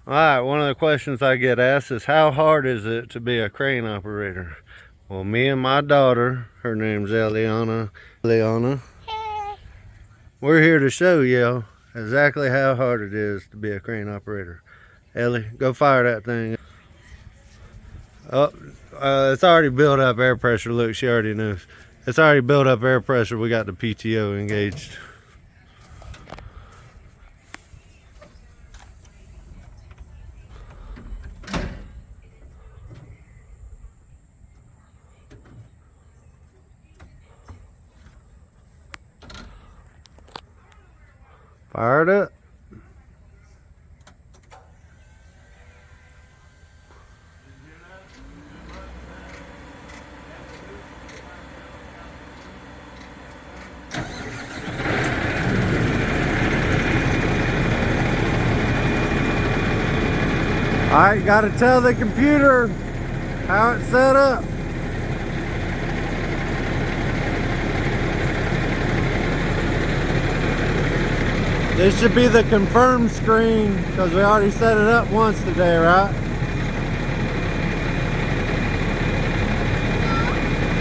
All right, one of the questions I get asked is how hard is it to be a crane operator? Well, me and my daughter, her name's Elliana, we're here to show you exactly how hard it is to be a crane operator. Ellie, go fire that thing. Oh, it's already built up air pressure. Look, she already knows. It's already built up air pressure. We got the PTO engaged. Fired up. Alright, gotta tell the computer how it's set up. This should be the confirm screen because we already set it up once today, right?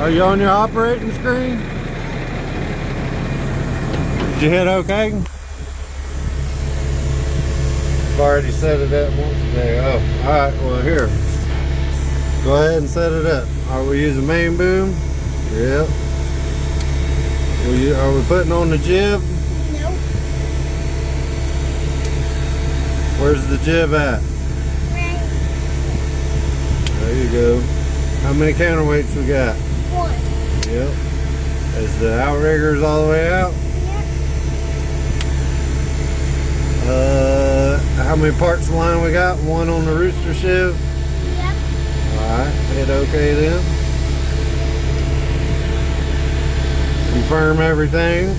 Are you on your operating screen? Did you hit OK? I've already set it up once today. Oh, alright, well here. Go ahead and set it up. Are we using main boom? Yep. Are we putting on the jib? Nope. Where's the jib at? Right. There you go. How many counterweights we got? 1. Yep. Is the outriggers all the way out? Yep. How many parts of line we got? 1 on the rooster shiv? Yep. Alright, hit OK then. Confirm everything.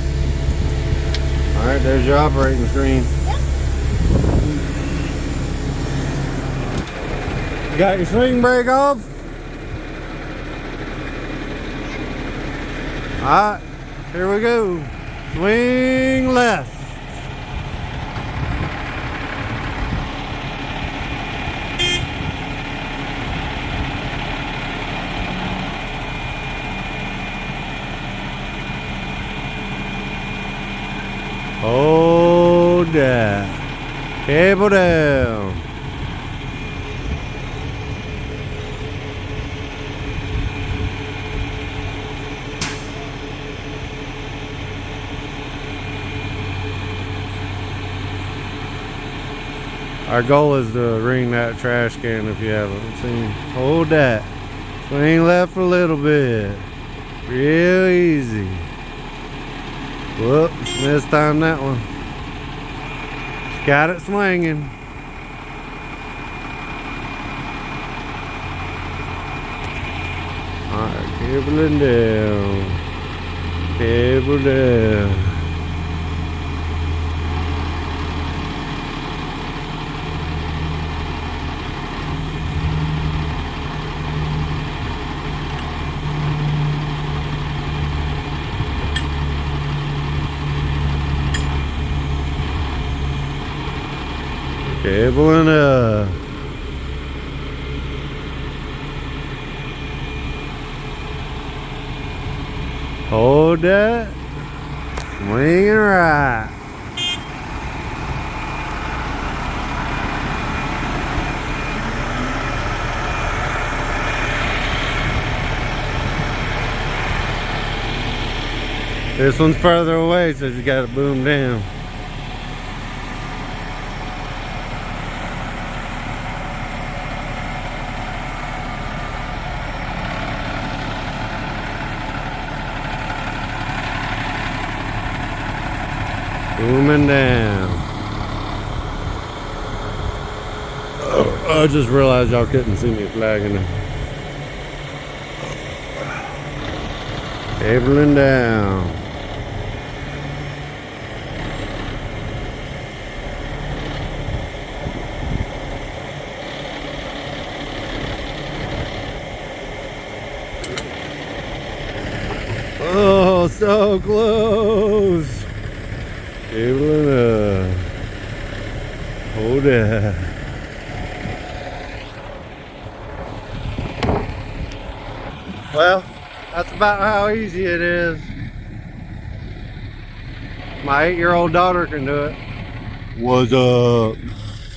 Alright, there's your operating screen. Yep. You got your swing brake off? Alright, here we go. Swing left. Hold that. Cable down. Our goal is to ring that trash can if you haven't seen. Hold that. Swing left a little bit. Real easy. Whoops, missed time that one. Got it swinging. Alright, cabling down. Cable down. Cabling up. Hold that. Swing it right. This one's further away, so you got to boom down. Booming down. Oh, I just realized y'all couldn't see me flagging it. Cabling down. Oh, so close. Cabling up. Hold that. Well, that's about how easy it is. My 8-year-old daughter can do it. What's up?